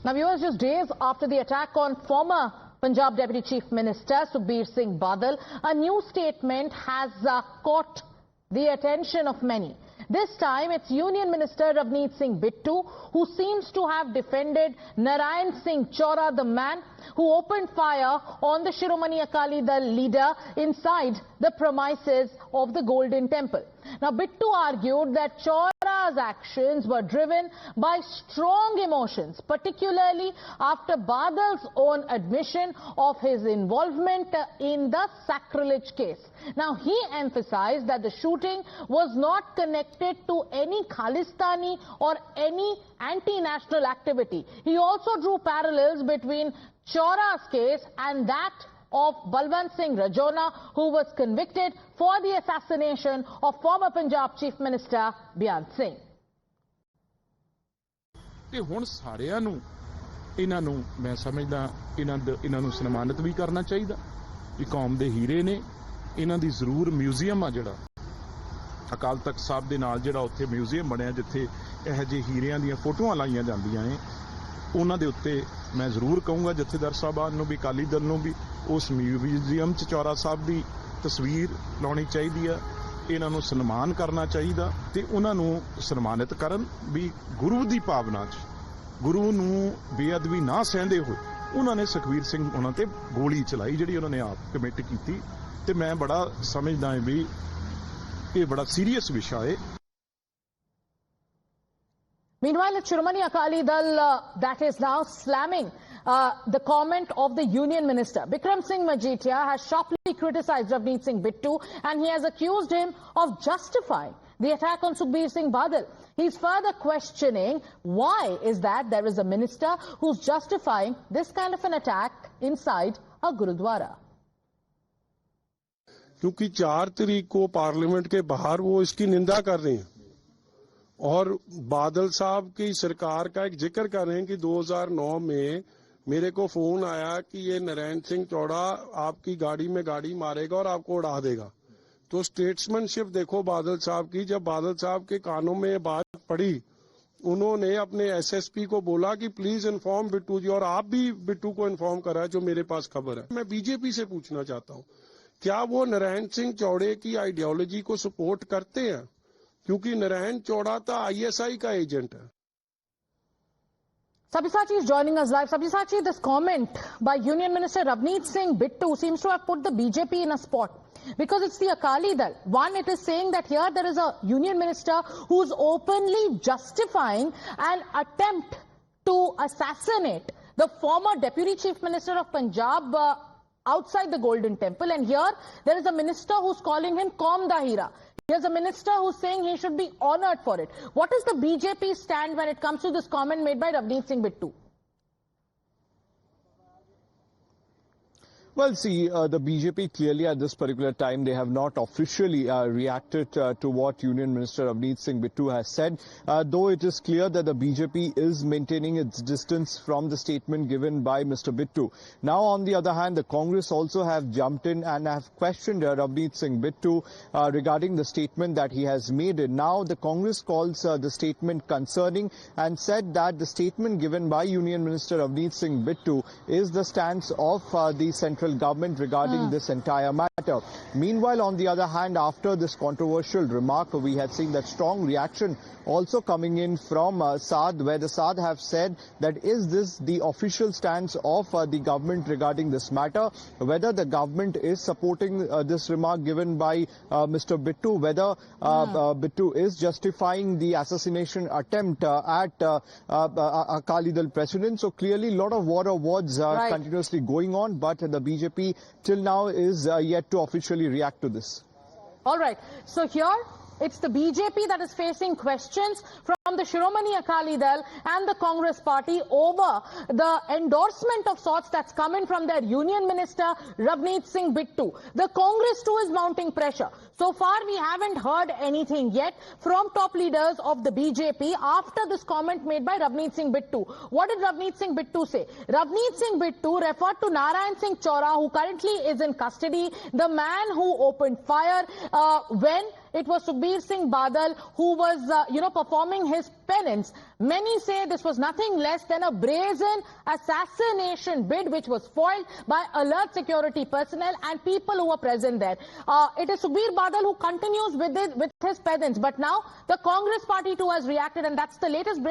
Now, viewers, just days after the attack on former Punjab Deputy Chief Minister Sukhbir Singh Badal, a new statement has caught the attention of many. This time, it's Union Minister Ravneet Singh Bittu, who seems to have defended Narayan Singh Chaura, the man who opened fire on the Shiromani Akali Dal leader inside the premises of the Golden Temple. Now, Bittu argued that Chaura's actions were driven by strong emotions, particularly after Badal's own admission of his involvement in the sacrilege case. Now, he emphasized that the shooting was not connected to any Khalistani or any anti-national activity. He also drew parallels between Chaura's case and that of Balwant Singh Rajona, who was convicted for the assassination of former Punjab Chief Minister Beant Singh. ਤੇ ਹੁਣ ਸਾਰਿਆਂ ਨੂੰ ਇਹਨਾਂ ਨੂੰ ਮੈਂ ਸਮਝਦਾ ਇਹਨਾਂ ਨੂੰ ਸਨਮਾਨਿਤ ਵੀ ਕਰਨਾ ਚਾਹੀਦਾ ਕਿ ਕੌਮ ਦੇ ਹੀਰੇ ਨੇ ਇਹਨਾਂ ਦੀ ਜ਼ਰੂਰ ਮਿਊਜ਼ੀਅਮ ਆ ਜਿਹੜਾ ਅਕਾਲ ਤਖਤ ਸਾਹਿਬ ਦੇ ਨਾਲ ਜਿਹੜਾ ਉੱਥੇ ਮਿਊਜ਼ੀਅਮ ਬਣਿਆ ਜਿੱਥੇ ਇਹ ਜਿਹੇ ਹੀਰਿਆਂ ਦੀਆਂ ਫੋਟੋਆਂ ਲਾਈਆਂ ਜਾਂਦੀਆਂ ਨੇ ਉਹਨਾਂ ਦੇ ਉੱਤੇ ਮੈਂ ਜ਼ਰੂਰ ਕਹੂੰਗਾ ਜਥੇਦਾਰ ਸਾਹਿਬਾਨ ਨੂੰ ਵੀ ਅਕਾਲੀ ਦਲ ਨੂੰ ਵੀ ਉਸ ਮਿਊਜ਼ੀਅਮ 'ਚ ਚੌਰਾ ਸਾਹਿਬ ਦੀ ਤਸਵੀਰ ਲਾਉਣੀ ਚਾਹੀਦੀ ਆ ਇਹਨਾਂ ਨੂੰ ਸਨਮਾਨ ਕਰਨਾ ਚਾਹੀਦਾ ਤੇ ਉਹਨਾਂ ਨੂੰ ਸਨਮਾਨਿਤ ਕਰਨ ਵੀ ਗੁਰੂ ਦੀ ਭਾਵਨਾ 'ਚ ਗੁਰੂ ਨੂੰ ਬੇਅਦਬੀ ਨਾ ਸਹਿੰਦੇ ਹੋਏ ਉਹਨਾਂ ਨੇ ਸੁਖਬੀਰ ਸਿੰਘ ਉਹਨਾਂ ਤੇ ਗੋਲੀ ਚਲਾਈ ਜਿਹੜੀ ਉਹਨਾਂ ਨੇ ਆਪ ਕਮਿਟ ਕੀਤੀ ਤੇ ਮੈਂ ਬੜਾ ਸਮਝਦਾ ਹਾਂ ਵੀ ਇਹ ਬੜਾ ਸੀਰੀਅਸ ਵਿਸ਼ਾ ਹੈ. Meanwhile, at Shiromani Akali Dal, that is now slamming the comment of the Union Minister. Bikram Singh Majithia has sharply criticized Ravneet Singh Bittu and he has accused him of justifying the attack on Sukhbir Singh Badal. He's further questioning why is that there is a minister who's justifying this kind of an attack inside a Gurudwara. क्योंकि 4 तारीख को parliament के बाहर वो इसकी निंदा कर रहे हैं और बादल साहब की सरकार का एक जिक्र कर रहे हैं कि 2009 में मेरे को फोन आया कि ये नारायण सिंह चौड़ा आपकी गाड़ी में गाड़ी मारेगा और आपको उड़ा देगा. तो स्टेट्समैनशिप देखो बादल साहब की. जब बादल साहब के कानों में ये बात पड़ी उन्होंने अपने एसएसपी को बोला कि प्लीज इन्फॉर्म बिट्टू जी और आप भी बिट्टू को इन्फॉर्म करा जो मेरे पास खबर है. मैं बीजेपी से पूछना चाहता हूँ क्या वो नारायण सिंह चौड़े की आइडियोलॉजी को सपोर्ट करते हैं क्योंकि नारायण चौड़ा तो आईएसआई का एजेंट है. Sabyasachi is joining us live. Sabyasachi, this comment by Union Minister Ravneet Singh Bittu seems to have put the BJP in a spot because it's the Akali Dal. One, it is saying that here there is a Union Minister who's openly justifying an attempt to assassinate the former Deputy Chief Minister of Punjab outside the Golden Temple, and here there is a minister who's calling him Qaum da Hira. Here's a minister who's saying he should be honored for it. What is the BJP stand when it comes to this comment made by Ravneet Singh Bittu? Well, see, the BJP clearly at this particular time, they have not officially reacted to what Union Minister Ravneet Singh Bittu has said, though it is clear that the BJP is maintaining its distance from the statement given by Mr. Bittu. Now, on the other hand, the Congress also have jumped in and have questioned Ravneet Singh Bittu regarding the statement that he has made. And now, the Congress calls the statement concerning and said that the statement given by Union Minister Ravneet Singh Bittu is the stance of the central government regarding this entire matter. Meanwhile, on the other hand, after this controversial remark, we had seen that strong reaction also coming in from SAD, where the SAD have said that is this the official stance of the government regarding this matter, whether the government is supporting this remark given by Mr. Bittu, whether Bittu is justifying the assassination attempt at Akali Dal president. So clearly a lot of war of words are continuously going on, but the BJP till now is yet to officially react to this. All right. So here it's the BJP that is facing questions from the Shiromani Akali Dal and the Congress party over the endorsement of sorts that's coming from their Union Minister Ravneet Singh Bittu. The Congress too is mounting pressure. So far we haven't heard anything yet from top leaders of the BJP after this comment made by Ravneet Singh Bittu. What did Ravneet Singh Bittu say? Ravneet Singh Bittu referred to Narayan Singh Chaura, who currently is in custody, the man who opened fire when it was Sukhbir Singh Badal who was, performing his penance. Many say this was nothing less than a brazen assassination bid which was foiled by alert security personnel and people who were present there. It is Sukhbir Badal who continues with his penance, but now the Congress party too has reacted, and that's the latest break.